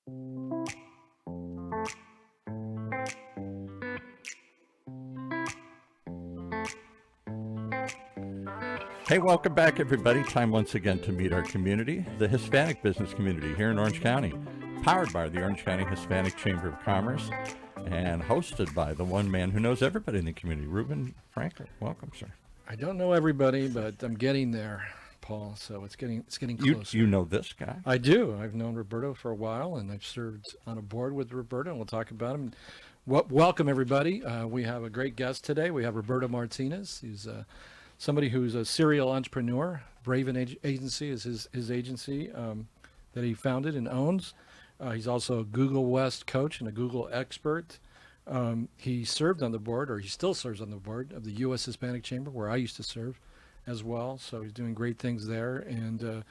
Hey, welcome back, everybody. Time once again to meet our community, the Hispanic business community here in Orange County, powered by the Orange County Hispanic Chamber of Commerce and hosted by the one man who knows everybody in the community, Ruben Franklin. Welcome, sir. I don't know everybody, but I'm getting there, Paul. So it's getting closer. You know this guy? I do. I've known Roberto for a while, and I've served on a board with Roberto, and we'll talk about him. Welcome, everybody. We have a great guest today. We have Roberto Martinez. He's somebody who's a serial entrepreneur. Braven Agency is his agency that he founded and owns. He's also a Google West coach and a Google expert. He served on the board, or he still serves on the board of the U.S. Hispanic Chamber, where I used to serve as well. So he's doing great things there. And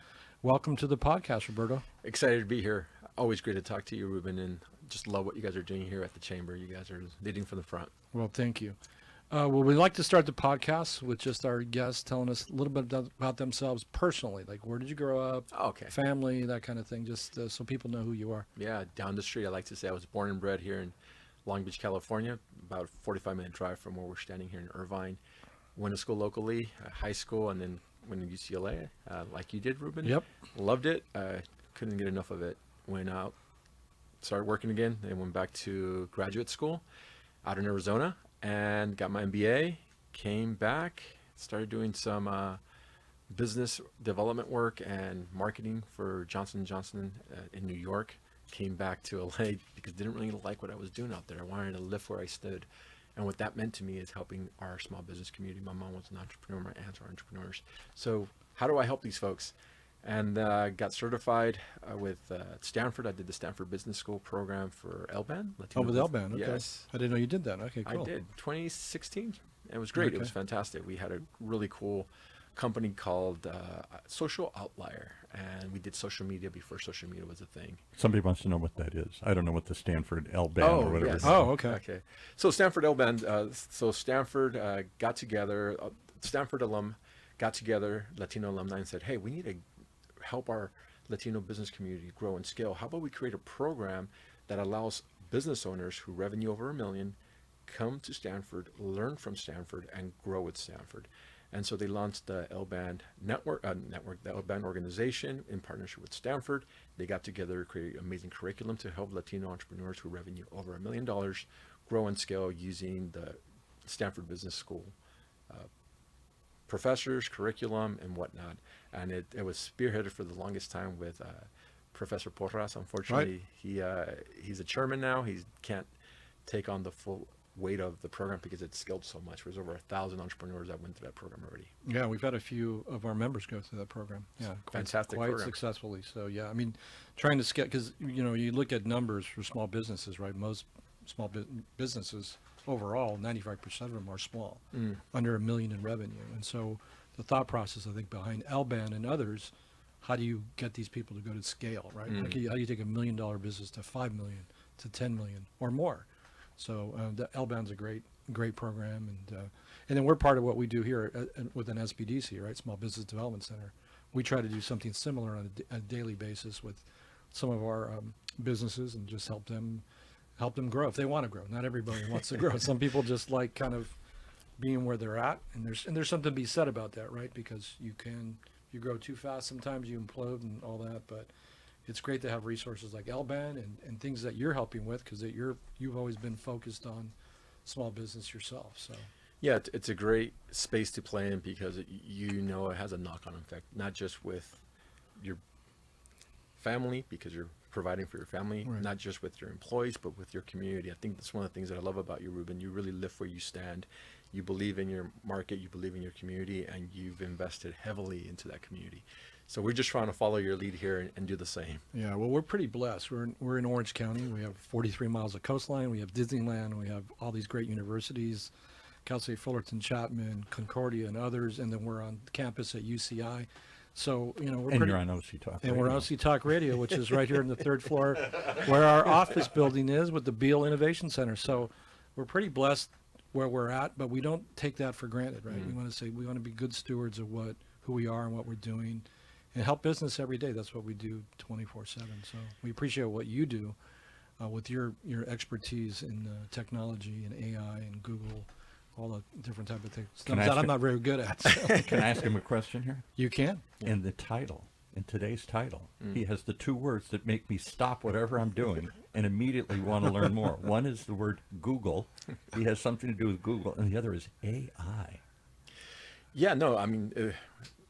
welcome to the podcast, Roberto. Excited to be here. Always great to talk to you, Ruben, and just love what you guys are doing here at the Chamber. You guys are leading from the front. Well, thank you. Well, we'd like to start the podcast with just our guests telling us a little bit about themselves personally, like where did you grow up, family, that kind of thing, just so people know who you are. Yeah, down the street, I like to say I was born and bred here in Long Beach, California, about a 45-minute drive from where we're standing here in Irvine. Went to school locally, high school, and then went to UCLA, like you did, Ruben. Yep. Loved it. Couldn't get enough of it. Went out, started working again, then went back to graduate school out in Arizona, and got my MBA, came back, started doing some business development work and marketing for Johnson & Johnson in New York. Came back to LA because I didn't really like what I was doing out there. I wanted to live where I stood. And what that meant to me is helping our small business community. My mom was an entrepreneur, my aunts are entrepreneurs. So how do I help these folks? And got certified with Stanford. I did the Stanford Business School program for LBAN. With LBAN, okay. Yes. I didn't know you did that. Okay, cool. I did, 2016. It was great. Okay. It was fantastic. We had a really cool company called Social Outlier, and we did social media before social media was a thing. Somebody wants to know what that is. I don't know what the Stanford LBAN or whatever. Yes. Oh, okay. Okay. So Stanford LBAN, Stanford got together, Stanford alum got together, Latino alumni, and said, hey, we need to help our Latino business community grow and scale. How about we create a program that allows business owners who revenue over $1 million come to Stanford, learn from Stanford, and grow at Stanford. And so they launched the LBAN network, the LBAN organization in partnership with Stanford. They got together, created amazing curriculum to help Latino entrepreneurs who revenue over $1 million grow and scale using the Stanford Business School professors, curriculum, and whatnot. And it was spearheaded for the longest time with Professor Porras. Unfortunately, right. He's a chairman now. He can't take on the full weight of the program because it's scaled so much. There's over 1,000 entrepreneurs that went through that program already. Yeah, we've had a few of our members go through that program. Yeah, fantastic quite program. Successfully. So yeah, I mean, trying to scale, because you look at numbers for small businesses, right? Most small businesses overall, 95% of them are small, under $1 million in revenue. And so the thought process, I think, behind LBAN and others, how do you get these people to go to scale, right? Like, how do you take $1 million business to 5 million, to 10 million or more? So the LBAN's a great program, and then we're part of what we do here with an SBDC, right? Small Business Development Center. We try to do something similar on a daily basis with some of our businesses and just help them grow if they want to grow. Not everybody wants to grow. Some people just like kind of being where they're at, and there's something to be said about that, right? Because you grow too fast, sometimes you implode and all that, but it's great to have resources like LBAN and things that you're helping with, because you've always been focused on small business yourself. So yeah, it's a great space to play in because it has a knock-on effect, not just with your family, because you're providing for your family, right. Not just with your employees, but with your community. I think that's one of the things that I love about you, Ruben. You really live where you stand. You believe in your market, you believe in your community, and you've invested heavily into that community. So we're just trying to follow your lead here and do the same. Yeah, well, we're pretty blessed. We're in Orange County. We have 43 miles of coastline. We have Disneyland. We have all these great universities, Cal State Fullerton, Chapman, Concordia, and others. And then we're on campus at UCI. So, you're you're on OCTalk Radio. And we're on OCTalk Radio, which is right here in the third floor where our office building is with the Beal Innovation Center. So we're pretty blessed where we're at, but we don't take that for granted, right? We want to say we want to be good stewards of who we are and what we're doing. and help business every day. That's what we do 24/7. So we appreciate what you do with your expertise in technology and AI and Google, all the different type of things that I'm not very good at. So. Can I ask him a question here? You can. In the title, in today's title, he has the two words that make me stop whatever I'm doing and immediately want to learn more. One is the word Google. He has something to do with Google, and the other is AI. Yeah, no, I mean,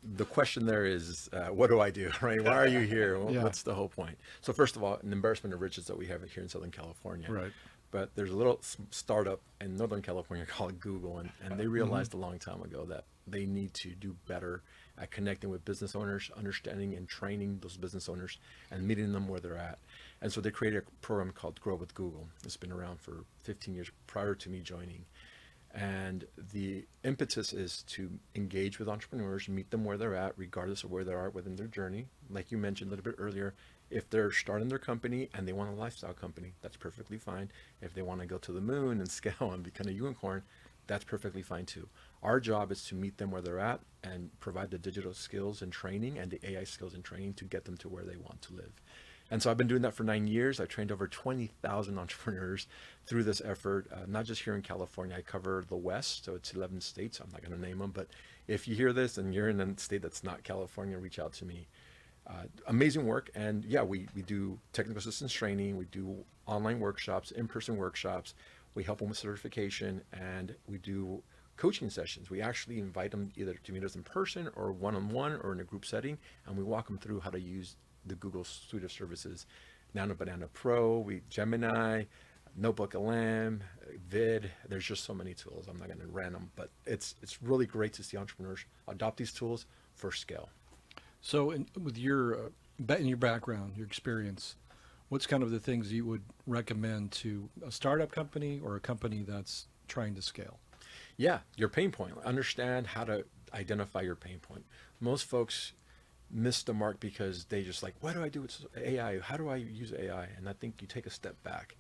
the question there is, what do I do, right? Why are you here? Yeah. What's the whole point? So first of all, an embarrassment of riches that we have here in Southern California. Right. But there's a little startup in Northern California called Google, and they realized a long time ago that they need to do better at connecting with business owners, understanding and training those business owners, and meeting them where they're at. And so they created a program called Grow with Google. It's been around for 15 years prior to me joining. And the impetus is to engage with entrepreneurs, meet them where they're at, regardless of where they are within their journey. Like you mentioned a little bit earlier, if they're starting their company and they want a lifestyle company, that's perfectly fine. If they want to go to the moon and scale and become a unicorn, that's perfectly fine too. Our job is to meet them where they're at and provide the digital skills and training and the AI skills and training to get them to where they want to live. And so I've been doing that for 9 years. I've trained over 20,000 entrepreneurs through this effort, not just here in California. I cover the West, so it's 11 states. I'm not going to name them, but if you hear this and you're in a state that's not California, reach out to me. Amazing work. And yeah, we do technical assistance training. We do online workshops, in-person workshops. We help them with certification, and we do coaching sessions. We actually invite them either to meet us in person or one-on-one or in a group setting, and we walk them through how to use the Google suite of services. Nano Banana Pro, Gemini, Notebook LM, Vid. There's just so many tools. I'm not going to rant them, but it's really great to see entrepreneurs adopt these tools for scale. So with your in your background, your experience, what's kind of the things you would recommend to a startup company or a company that's trying to scale? Yeah, your pain point. Understand how to identify your pain point. Most folks miss the mark because they just like, what do I do with AI? How do I use AI? And I think you take a step back.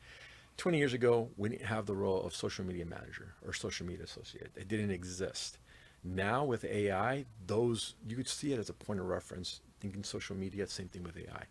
20 years ago, we didn't have the role of social media manager or social media associate. It didn't exist. Now with AI, you could see it as a point of reference. Thinking social media, same thing with AI.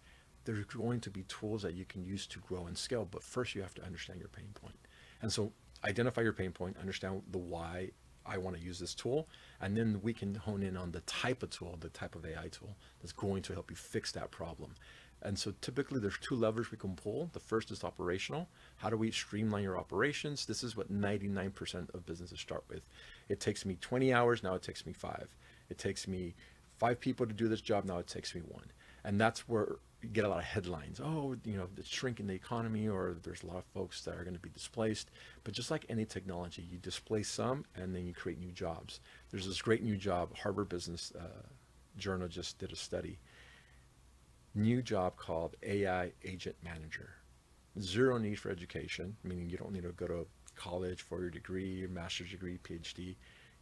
There's going to be tools that you can use to grow and scale, but first you have to understand your pain point. And so identify your pain point, understand the why I want to use this tool, and then we can hone in on the type of tool, the type of AI tool that's going to help you fix that problem. And so typically there's two levers we can pull. The first is operational. How do we streamline your operations? This is what 99% of businesses start with. It takes me 20 hours, now it takes me 5. It takes me 5 people to do this job, now it takes me 1. And that's where you get a lot of headlines. Oh, it's shrinking the economy, or there's a lot of folks that are going to be displaced. But just like any technology, you displace some and then you create new jobs. There's this great new job, Harvard Business Journal just did a study. New job called AI Agent Manager. Zero need for education, meaning you don't need to go to college for your degree, your master's degree, PhD.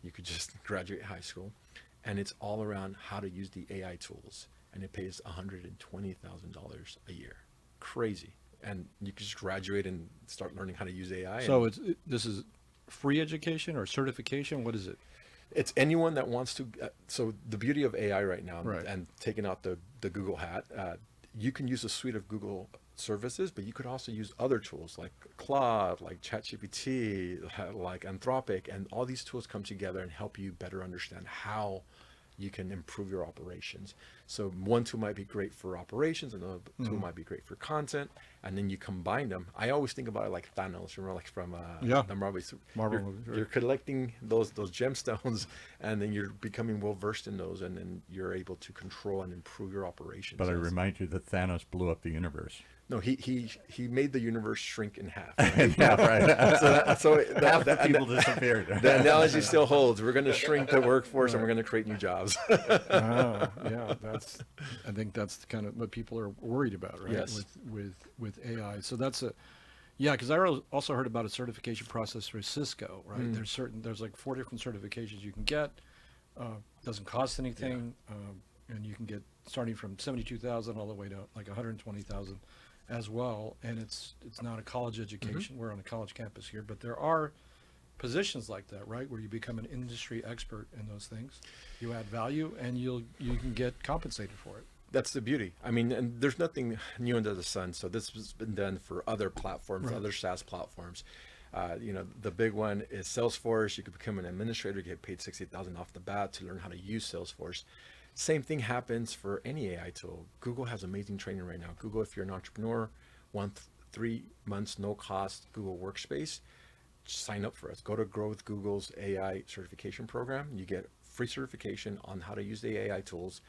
You could just graduate high school. And it's all around how to use the AI tools. And it pays $120,000 a year. Crazy. And you can just graduate and start learning how to use AI. So this is free education or certification? What is it? It's anyone that wants to. So the beauty of AI right now, right, and taking out the Google hat, you can use a suite of Google services, but you could also use other tools like Claude, like ChatGPT, like Anthropic, and all these tools come together and help you better understand how you can improve your operations. So one tool might be great for operations, another tool might be great for content, and then you combine them. I always think about it like Thanos, remember, like from the Marvel movie. You're collecting those gemstones, and then you're becoming well versed in those, and then you're able to control and improve your operations. But I remind you that Thanos blew up the universe. No, he made the universe shrink in half. Right? Yeah, right. so half the people disappeared. The analogy still holds. We're going to shrink the workforce, and we're going to create new jobs. Yeah, I think that's kind of what people are worried about, right? Yes. With AI. So that's because I also heard about a certification process for Cisco, right? There's like 4 different certifications you can get. Doesn't cost anything, and you can get starting from $72,000 all the way to like $120,000 as well. And it's not a college education. We're on a college campus here, but there are positions like that, right, where you become an industry expert in those things. You add value, and you can get compensated for it. That's the beauty. I mean, and there's nothing new under the sun. So this has been done for other platforms, Right. other SaaS platforms. The big one is Salesforce. You could become an administrator, get paid $60,000 off the bat to learn how to use Salesforce. Same thing happens for any AI tool. Google has amazing training right now. Google, if you're an entrepreneur, 3 months, no cost, Google Workspace, sign up for us. Go to Grow with Google's AI certification program. You get free certification on how to use the AI tools.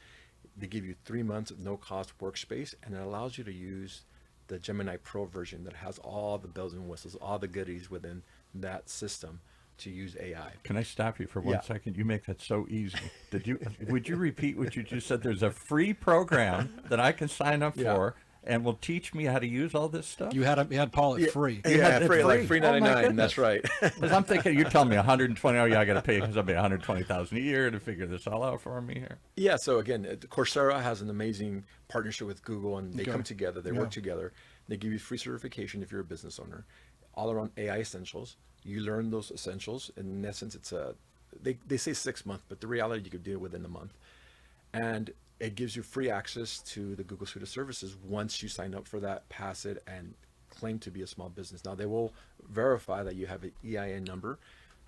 They give you 3 months of no cost Workspace, and it allows you to use the Gemini Pro version that has all the bells and whistles, all the goodies within that system to use AI. Can I stop you for one Yeah. second? You make that so easy. Would you repeat what you just said? There's a free program that I can sign up Yeah. for and will teach me how to use all this stuff? You had Paul at free. You had it free, like free. free Oh, my 99. That's right. Because I'm thinking, you're telling me 120, oh yeah, I got to pay because I'll be 120,000 a year to figure this all out for me here. Yeah, so again, Coursera has an amazing partnership with Google, and they Okay. come together, they Yeah. work together. They give you free certification if you're a business owner, all around AI essentials. You learn those essentials. In essence, it's they say 6 months, but the reality, you could do it within a month. And it gives you free access to the Google Suite of Services once you sign up for that, pass it, and claim to be a small business. Now, they will verify that you have an EIN number,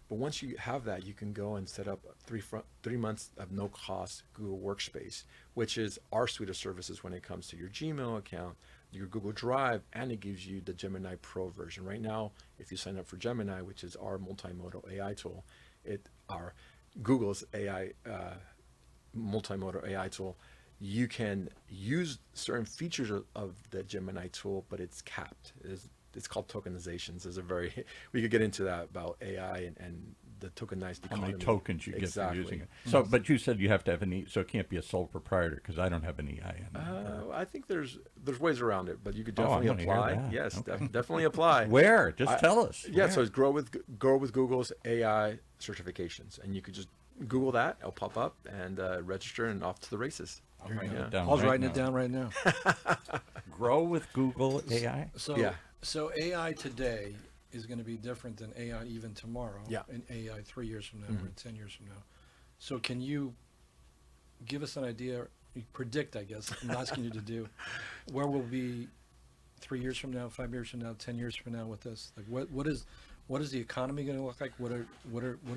but once you have that, you can go and set up 3 months of no cost Google Workspace, which is our suite of services when it comes to your Gmail account, your Google Drive, and it gives you the Gemini Pro version. Right now, if you sign up for Gemini, which is our multimodal AI tool, our Google's AI multimodal AI tool, you can use certain features of the Gemini tool, but it's capped. It's called tokenizations. We could get into that about AI and the tokenized How economy. many tokens you get for Exactly. using it. So, but you said you have to have so it can't be a sole proprietor because I don't have an EIN. I think there's ways around it, but you could Oh, I definitely wanna hear apply. that. Yes, Okay. definitely apply. Where? Just tell us. Yeah, Where? so it's grow with Google's AI certifications, and you could just Google that. It'll pop up and register, and off to the races. I'm writing Yeah. it down Paul's right writing now. it down right now. Grow with Google AI. So, Yeah. so AI today is going to be different than AI even tomorrow, Yeah. and AI 3 years from now Mhm. or 10 years from now. So can you give us an idea, predict, I guess, I'm asking you to do, where we'll be 3 years from now, 5 years from now, 10 years from now with this? Like what is the economy going to look like? What are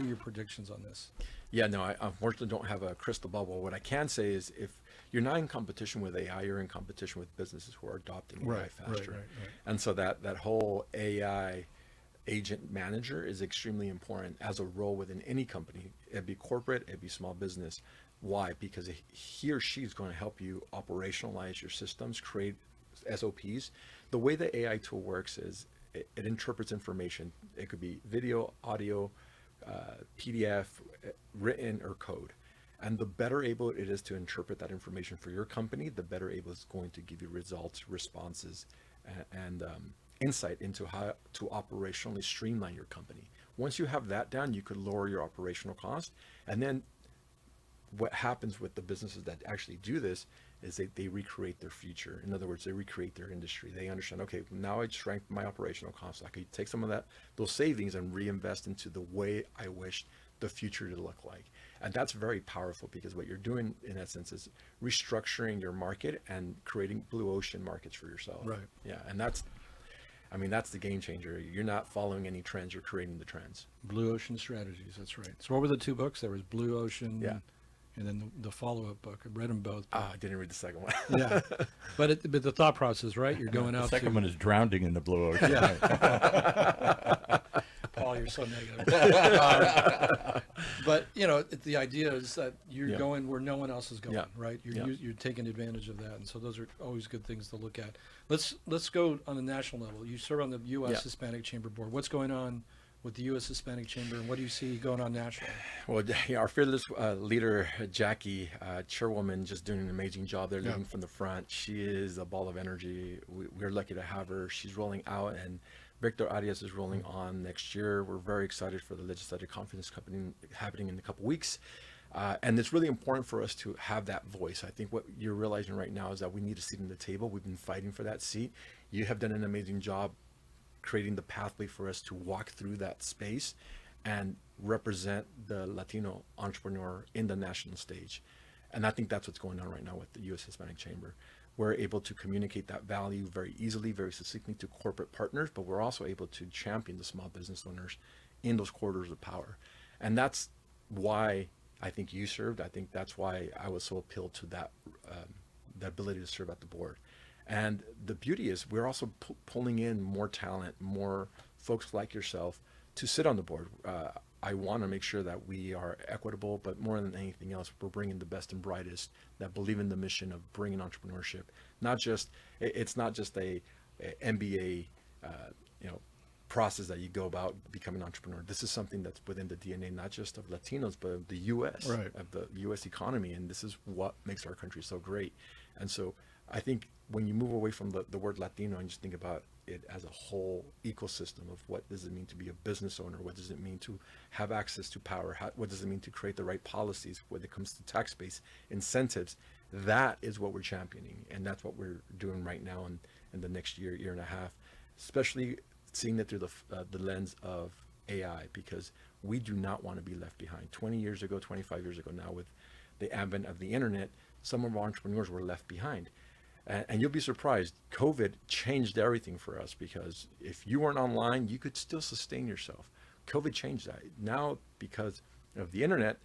your predictions on this? Yeah, no, I unfortunately don't have a crystal ball. What I can say is, if you're not in competition with AI, you're in competition with businesses who are adopting AI faster. Right. And so that whole AI agent manager is extremely important as a role within any company. It'd be corporate, it'd be small business. Why? Because he or she is going to help you operationalize your systems, create SOPs. The way the AI tool works is it interprets information. It could be video, audio, PDF, written, or code. And the better able it is to interpret that information for your company, the better able it's going to give you results, responses, and insight into how to operationally streamline your company. Once you have that down, you could lower your operational cost. And then what happens with the businesses that actually do this is they recreate their future. In other words, they recreate their industry. They understand, okay, now I shrank my operational costs. I could take some of those savings and reinvest into the way I wish the future to look like. And that's very powerful, because what you're doing in essence is restructuring your market and creating blue ocean markets for yourself. Right. Yeah. And that's the game changer. You're not following any trends, you're creating the trends. Blue Ocean Strategies, that's right. So what were the two books? There was Blue Ocean, Yeah. and then the follow-up book. I read them both. I didn't read the second one. Yeah, but the thought process, right? You're going The out second to one is Drowning in the Blue Ocean. Yeah. Paul, you're so negative. But the idea is that you're Yeah. going where no one else is going, Yeah. right? Yeah. You're taking advantage of that, and so those are always good things to look at. Let's go on a national level. You serve on the U.S. Yeah. Hispanic Chamber Board. What's going on with the U.S. Hispanic Chamber, and what do you see going on nationally? Well, yeah, our fearless leader, Jackie, chairwoman, just doing an amazing job there, Yeah. leading from the front. She is a ball of energy. We're lucky to have her. She's rolling out, and Victor Arias is rolling on next year. We're very excited for the legislative conference happening in a couple weeks. And it's really important for us to have that voice. I think what you're realizing right now is that we need a seat at the table. We've been fighting for that seat. You have done an amazing job creating the pathway for us to walk through that space. and represent the Latino entrepreneur in the national stage. And I think that's what's going on right now with the U.S. Hispanic Chamber. We're able to communicate that value very easily, very succinctly to corporate partners, but we're also able to champion the small business owners in those corridors of power. And that's why I think you served. I think that's why I was so appealed to that, the ability to serve at the board. And the beauty is we're also pulling in more talent, more folks like yourself to sit on the board. I want to make sure that we are equitable, but more than anything else, we're bringing the best and brightest that believe in the mission of bringing entrepreneurship. It's not just a MBA, process that you go about becoming an entrepreneur. This is something that's within the DNA, not just of Latinos, but of the U.S., Right. of the U.S. economy. And this is what makes our country so great. And so I think when you move away from the word Latino and just think about it as a whole ecosystem of what does it mean to be a business owner, what does it mean to have access to power, what does it mean to create the right policies when it comes to tax-based incentives, that is what we're championing. And that's what we're doing right now in the next year and a half, especially seeing it through the lens of AI, because we do not want to be left behind. 20 years ago, 25 years ago now, with the advent of the internet, some of our entrepreneurs were left behind. And you'll be surprised, COVID changed everything for us, because if you weren't online, you could still sustain yourself. COVID changed that. Now, because of the internet,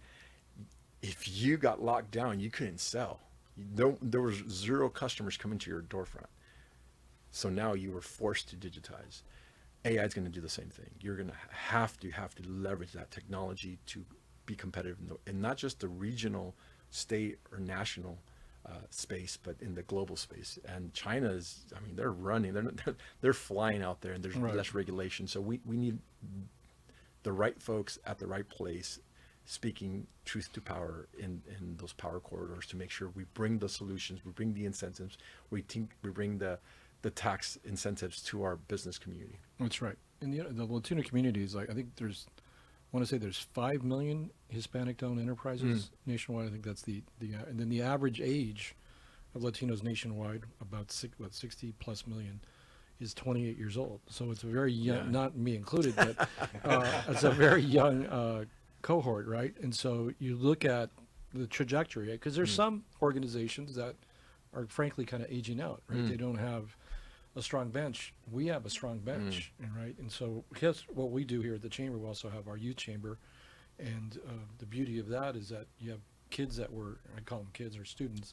if you got locked down, you couldn't sell. There was zero customers coming to your storefront. So now you were forced to digitize. AI is going to do the same thing. You're going to have to leverage that technology to be competitive in not just the regional, state, or national space, but in the global space. And China is, they're running, they're flying out there, and there's Right. less regulation. So we need the right folks at the right place, speaking truth to power in those power corridors, to make sure we bring the solutions, we bring the incentives, we bring the tax incentives to our business community. That's right. And the Latino community is I think I want to say there's 5 million Hispanic-owned enterprises nationwide. I think that's and then the average age of Latinos nationwide, about 60 plus million, is 28 years old. So it's a very young, not me included, but it's a very young cohort, right? And so you look at the trajectory, because there's some organizations that are frankly kind of aging out, right? They don't have a strong bench. We have a strong bench, right? And so here's what we do here at the chamber. We also have our youth chamber, and the beauty of that is that you have kids I call them kids or students,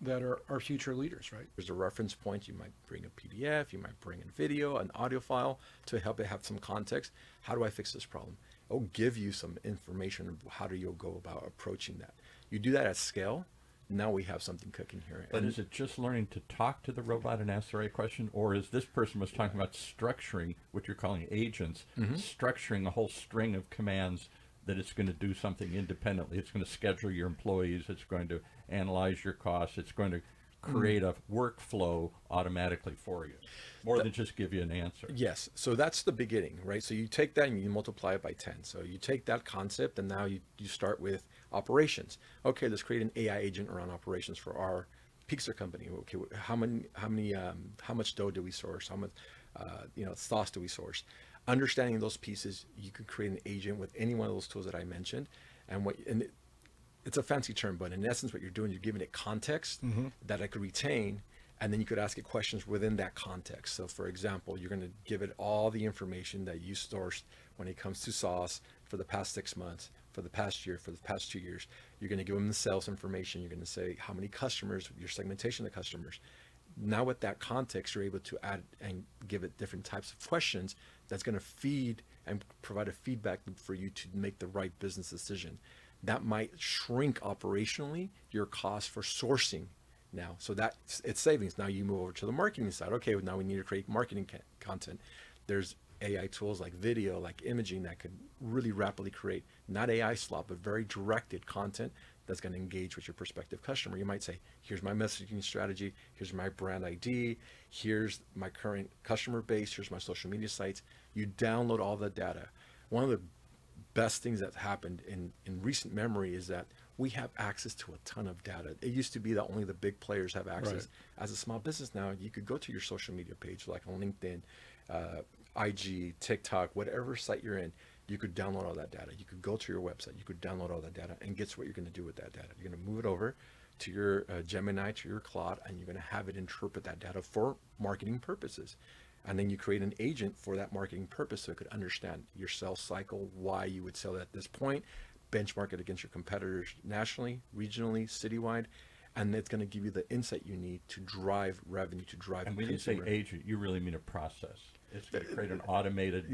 that are our future leaders, right? There's a reference point. You might bring a PDF, you might bring a video, an audio file to help it have some context. How do I fix this problem? It'll give you some information of how do you go about approaching that. You do that at scale, now we have something cooking here. But is it just learning to talk to the robot and ask the right question, or is this person was talking about structuring what you're calling agents, structuring a whole string of commands that it's going to do something independently? It's going to schedule your employees, it's going to analyze your costs, it's going to create a workflow automatically for you, more than just give you an answer. Yes, so that's the beginning, right? So you take that and you multiply it by 10. So you take that concept and now you start with operations. Okay, let's create an AI agent around operations for our pizza company. Okay, how much dough do we source? How much sauce do we source? Understanding those pieces, you could create an agent with any one of those tools that I mentioned. And it's a fancy term, but in essence, what you're doing, you're giving it context that I could retain, and then you could ask it questions within that context. So for example, you're going to give it all the information that you sourced when it comes to sauce for the past 6 months, for the past year, for the past 2 years. You're going to give them the sales information. You're going to say how many customers, your segmentation of customers. Now with that context, you're able to add and give it different types of questions that's going to feed and provide a feedback for you to make the right business decision. That might shrink operationally your cost for sourcing now. So it's savings. Now you move over to the marketing side. Okay, now we need to create marketing content. There's AI tools like video, like imaging that could really rapidly create, not AI slop, but very directed content that's going to engage with your prospective customer. You might say, here's my messaging strategy, here's my brand ID, here's my current customer base, here's my social media sites. You download all the data. One of the best things that's happened in recent memory is that we have access to a ton of data. It used to be that only the big players have access. Right. As a small business now, you could go to your social media page, like on LinkedIn, IG, TikTok, whatever site you're in. You could download all that data. You could go to your website. You could download all that data, and guess what you're going to do with that data? You're going to move it over to your Gemini, to your Claude, and you're going to have it interpret that data for marketing purposes. And then you create an agent for that marketing purpose so it could understand your sales cycle, why you would sell it at this point, benchmark it against your competitors nationally, regionally, citywide, and it's going to give you the insight you need to drive revenue, to drive And when you say agent, you really mean a process. It's going to create an automated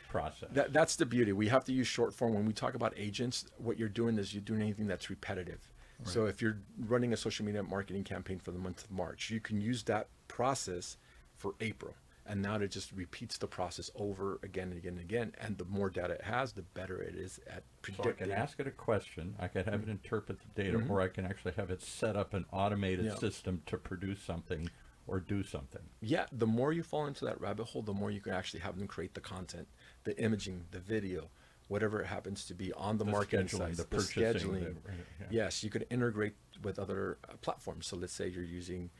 process. That's the beauty. We have to use short form. When we talk about agents, what you're doing is you're doing anything that's repetitive. Right. So if you're running a social media marketing campaign for the month of March, you can use that process for April. And now it just repeats the process over again and again and again. And the more data it has, the better it is at predicting. So I can ask it a question, I can have it interpret the data, or I can actually have it set up an automated system to produce something or do something. Yeah, the more you fall into that rabbit hole, the more you can actually have them create the content, the imaging, the video, whatever it happens to be on the marketing side, the scheduling. Yes, you could integrate with other platforms. So let's say you're using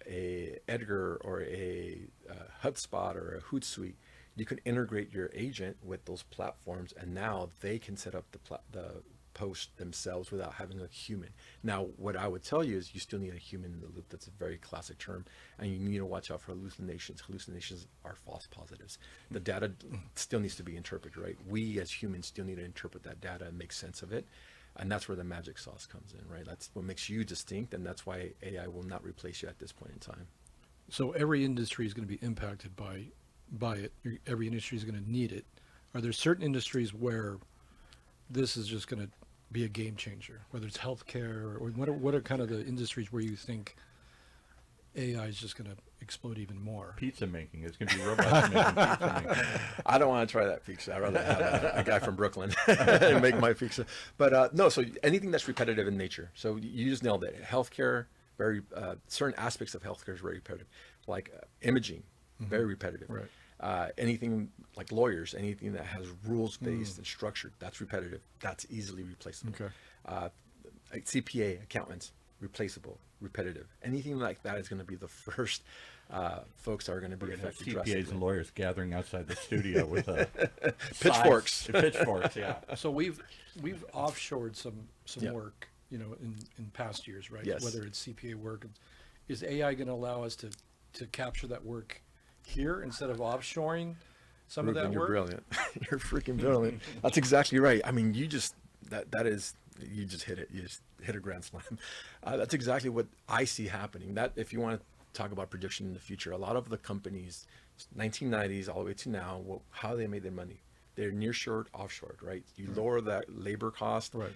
a Edgar or a HubSpot or a Hootsuite. You can integrate your agent with those platforms, and now they can set up the post themselves without having a human. Now, what I would tell you is you still need a human in the loop. That's a very classic term, and you need to watch out for hallucinations. Hallucinations are false positives. The data still needs to be interpreted, right? We as humans still need to interpret that data and make sense of it. And that's where the magic sauce comes in, right? That's what makes you distinct, and that's why AI will not replace you at this point in time. So every industry is going to be impacted by it. Every industry is going to need it. Are there certain industries where this is just going to be a game changer, whether it's healthcare, or what are kind of the industries where you think AI is just going to explode even more? Pizza making. It's going to be robots making pizza making. I don't want to try that pizza. I'd rather have a guy from Brooklyn and make my pizza. But no, so anything that's repetitive in nature. So you just nailed it. Healthcare, very certain aspects of healthcare is very repetitive, like imaging, very repetitive. Right. Anything like lawyers, anything that has rules-based and structured, that's repetitive. That's easily replaceable. Okay. Like CPA, accountants, replaceable, repetitive. Anything like that is going to be the first folks that are going to be affected. CPAs and lawyers gathering outside the studio with pitchforks. Pitchforks, yeah. So we've offshored some work, in past years, right? Yes. Whether it's CPA work, is AI going to allow us to capture that work here instead of offshoring some Ruben, of that you're work? Brilliant. You're freaking brilliant. That's exactly right. I mean, you just hit it. You just hit a grand slam. That's exactly what I see happening. That if you want to talk about prediction in the future, a lot of the companies, 1990s all the way to now, how they made their money, they're nearshored, offshored, right? You lower that labor cost, Right.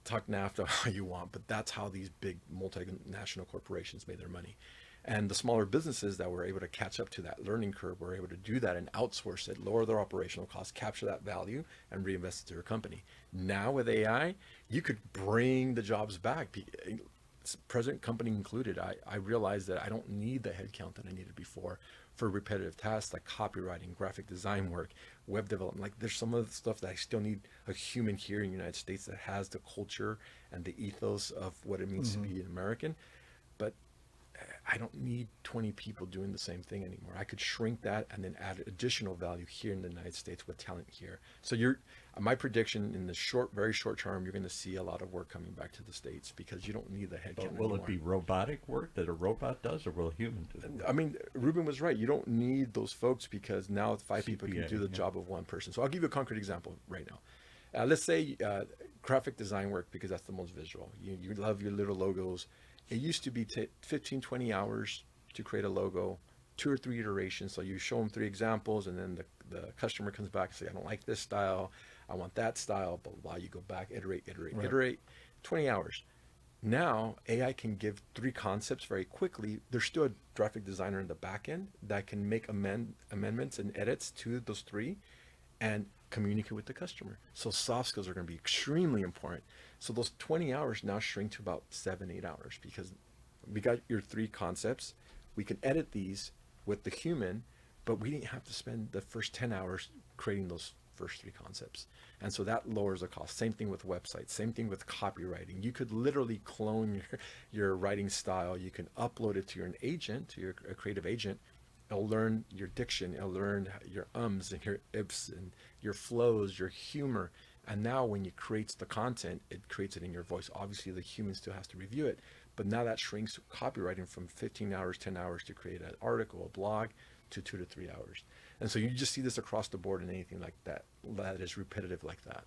Talk NAFTA how you want, but that's how these big multinational corporations made their money. And the smaller businesses that were able to catch up to that learning curve were able to do that and outsource it, lower their operational costs, capture that value, and reinvest it to their company. Now with AI, you could bring the jobs back, present company included. I realized that I don't need the headcount that I needed before for repetitive tasks like copywriting, graphic design work, web development. Like there's some of the stuff that I still need a human here in the United States that has the culture and the ethos of what it means to be an American. But I don't need 20 people doing the same thing anymore. I could shrink that and then add additional value here in the United States with talent here. So my prediction in the very short term, you're going to see a lot of work coming back to the States because you don't need the headcount anymore. Will it be robotic work that a robot does, or will a human do it? I mean, Ruben was right. You don't need those folks because now 5 people can do the job of one person. So I'll give you a concrete example right now. Let's say graphic design work, because that's the most visual. You love your little logos. It used to be 15, 20 hours to create a logo, 2 or 3 iterations. So you show them 3 examples, and then the customer comes back and say, I don't like this style. I want that style, blah, blah, blah. You go back, iterate, iterate, 20 hours. Now, AI can give 3 concepts very quickly. There's still a graphic designer in the back end that can make amendments and edits to those 3 and communicate with the customer. So soft skills are going to be extremely important. So those 20 hours now shrink to about 7-8 hours because we got your 3 concepts. We can edit these with the human, but we didn't have to spend the first 10 hours creating those first 3 concepts. And so that lowers the cost. Same thing with websites, same thing with copywriting. You could literally clone your writing style. You can upload it to your agent, to your creative agent, It'll learn your diction. It'll learn your ums and your ips and your flows, your humor. And now when you create the content, it creates it in your voice. Obviously, the human still has to review it. But now that shrinks copywriting from 15 hours, 10 hours to create an article, a blog, to 2 to 3 hours. And so you just see this across the board in anything like that is repetitive like that.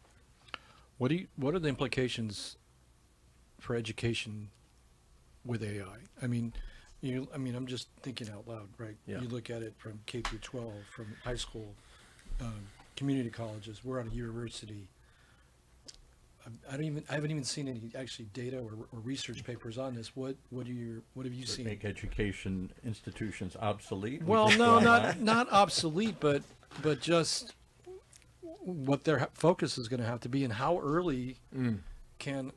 What are the implications for education with AI? I mean, I'm just thinking out loud, right? Yeah. You look at it from K through 12, from high school, community colleges. We're at a university. I haven't even seen any actually data or research papers on this. What have you seen? Make education institutions obsolete? Well, no, not obsolete, but just what their focus is going to have to be, and how early can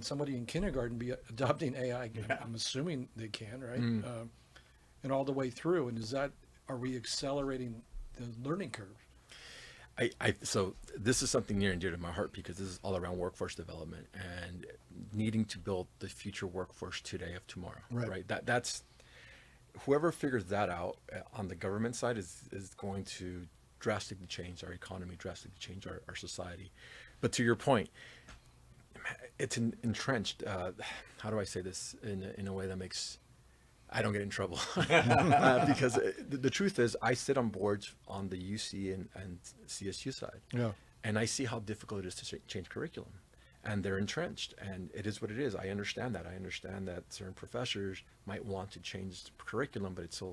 somebody in kindergarten be adopting AI? Yeah. I'm assuming they can, right? And all the way through. And are we accelerating the learning curve? So this is something near and dear to my heart, because this is all around workforce development and needing to build the future workforce today of tomorrow. Right. That's whoever figures that out on the government side is going to drastically change our economy, drastically change our society. But to your point, it's entrenched. How do I say this in a way that makes I don't get in trouble? Because the truth is, I sit on boards on the UC and CSU side, and I see how difficult it is to change curriculum, and they're entrenched, and it is what it is. I understand that. I understand that certain professors might want to change the curriculum, but it's a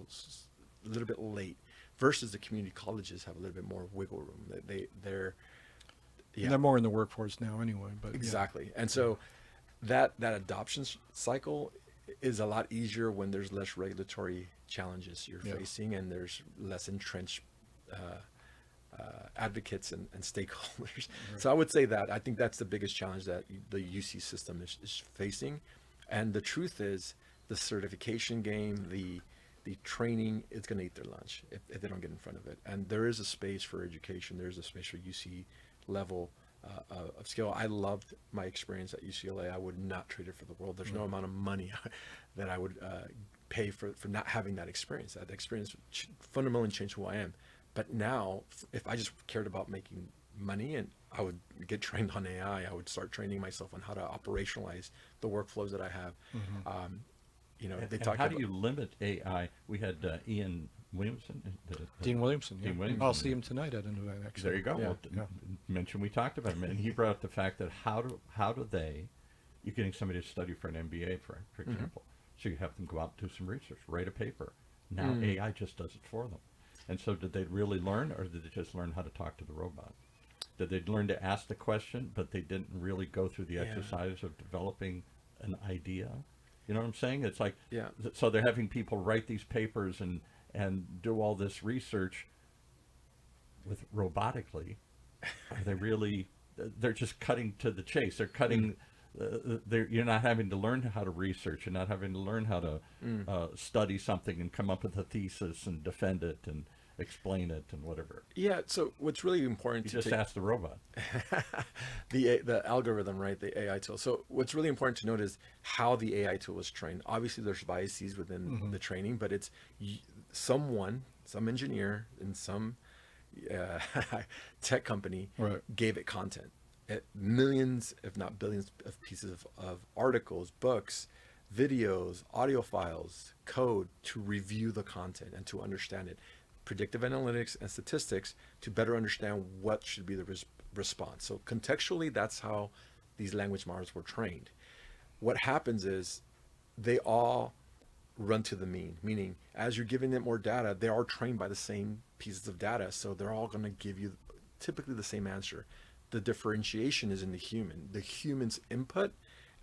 little bit late. Versus the community colleges have a little bit more wiggle room. They're more in the workforce now anyway. But exactly, and so that adoption cycle is a lot easier when there's less regulatory challenges you're facing, and there's less entrenched advocates and stakeholders. Right. So I would say that I think that's the biggest challenge that the UC system is facing. And the truth is, the certification game, the training, is going to eat their lunch if they don't get in front of it. And there is a space for education. There's a space for UC level of skill. I loved my experience at UCLA. I would not trade it for the world. There's no amount of money that I would pay for not having that experience. That experience fundamentally changed who I am. But now, if I just cared about making money, and I would get trained on AI, I would start training myself on how to operationalize the workflows that I have. They talk how about, do you limit AI? We had Ian Williamson. Dean Williamson. Dean Williamson. I'll see him tonight at an event, actually. There you go. Yeah. Well, mention we talked about him, and he brought up the fact that how do you're getting somebody to study for an MBA, for example. So you have them go out and do some research, write a paper. Now AI just does it for them. And so did they really learn, or did they just learn how to talk to the robot? Did they learn to ask the question, but they didn't really go through the exercise of developing an idea? You know what I'm saying? It's like, so they're having people write these papers and do all this research with robotically. Are they really, they're just cutting to the chase. They're cutting, you're not having to learn how to research. You're not having to learn how to study something and come up with a thesis and defend it and explain it and whatever. Yeah, so what's really important you just ask the robot. the algorithm, right, the AI tool. So what's really important to note is how the AI tool is trained. Obviously, there's biases within the training, but it's some engineer in some tech company gave it content. Millions, if not billions, of pieces of articles, books, videos, audio files, code to review the content and to understand it. Predictive analytics and statistics to better understand what should be the response. So contextually, that's how these language models were trained. What happens is they all run to the mean, meaning as you're giving it more data, they are trained by the same pieces of data, so they're all going to give you typically the same answer. The differentiation is in the human's input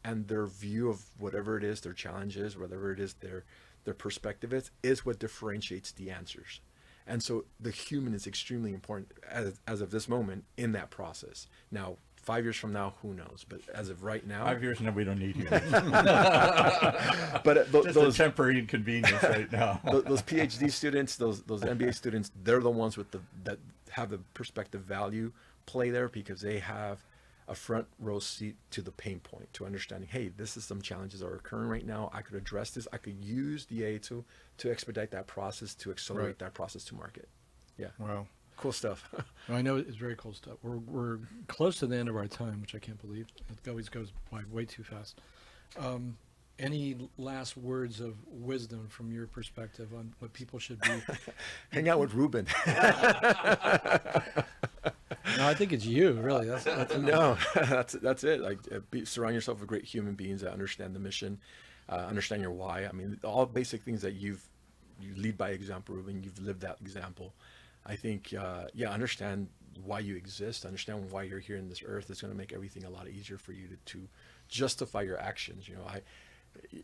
and their view of whatever it is, their challenges, whatever it is their perspective is what differentiates the answers. And so the human is extremely important as of this moment in that process. Now, 5 years from now, who knows? But as of right now, 5 years now, we don't need humans. But just a temporary inconvenience right now. Those PhD students, those MBA students, they're the ones that have the perspective value play there, because they have a front row seat to the pain point, to understanding, hey, this is some challenges that are occurring right now. I could address this. I could use DA to expedite that process, to accelerate that process to market. Yeah. Wow. Cool stuff. Well, I know it's very cool stuff. We're close to the end of our time, which I can't believe. It always goes by way too fast. Any last words of wisdom from your perspective on what people should be? Hang out with Ruben. No, I think it's you, really. That's No, that's it. Like, surround yourself with great human beings that understand the mission, understand your why. I mean, all basic things that you lead by example, Ruben. You've lived that example. I think, understand why you exist, understand why you're here in this earth. It's going to make everything a lot easier for you to justify your actions. You know,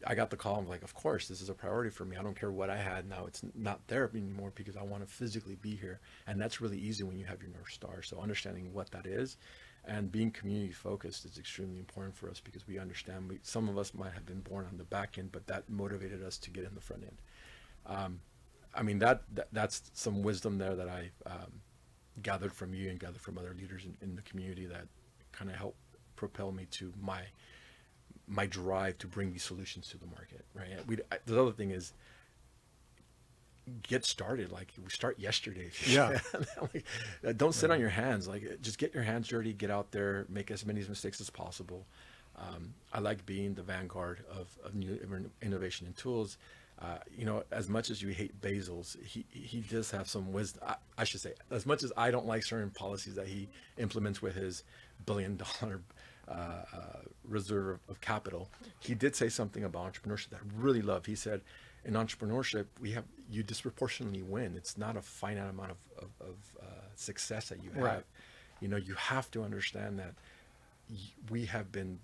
I got the call. I'm like, of course, this is a priority for me. I don't care what I had. Now it's not there anymore because I want to physically be here. And that's really easy when you have your North Star. So understanding what that is and being community focused is extremely important for us, because we understand some of us might have been born on the back end, but that motivated us to get in the front end. I mean, that's some wisdom there that I gathered from you and gathered from other leaders in the community that kind of helped propel me to my drive to bring these solutions to the market, right? The other thing is, get started. Like, we start yesterday. Yeah. Like, don't sit on your hands. Like, just get your hands dirty, get out there, make as many mistakes as possible. I like being the vanguard of new innovation and tools. You know, as much as you hate Bezos, he does have some wisdom. I should say, as much as I don't like certain policies that he implements with his $1 billion reserve of capital, he did say something about entrepreneurship that I really love. He said, in entrepreneurship, you disproportionately win. It's not a finite amount of success that you have. Right. You know, you have to understand that we have been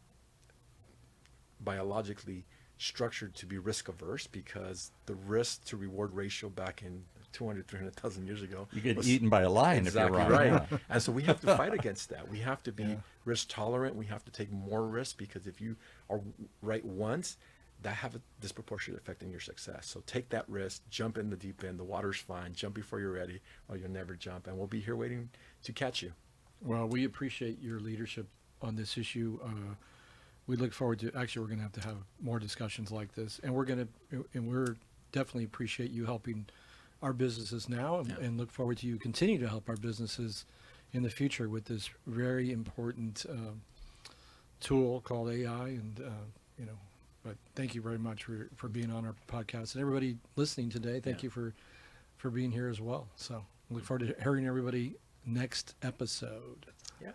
biologically structured to be risk averse, because the risk to reward ratio back in 300,000 years ago, you get eaten by a lion exactly if you're wrong. right. Yeah. And so we have to fight against that. We have to be risk tolerant. We have to take more risk, because if you are right once, that have a disproportionate effect on your success. So take that risk, jump in the deep end. The water's fine. Jump before you're ready, or you'll never jump. And we'll be here waiting to catch you. Well, we appreciate your leadership on this issue. We look forward to, actually, we're going to have more discussions like this, and we're definitely appreciate you helping our businesses now, and look forward to you continue to help our businesses in the future with this very important tool called AI. And but thank you very much for being on our podcast, and everybody listening today. Thank you for being here as well. So look forward to hearing everybody next episode. Yeah.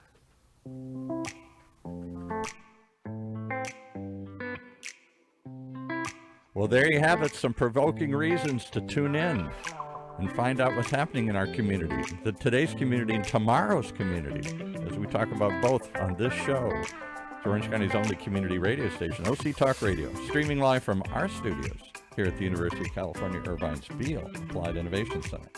Well, there you have it, some provoking reasons to tune in and find out what's happening in our community, today's community and tomorrow's community, as we talk about both on this show. It's Orange County's only community radio station, OC Talk Radio, streaming live from our studios here at the University of California, Irvine's Beale Applied Innovation Center.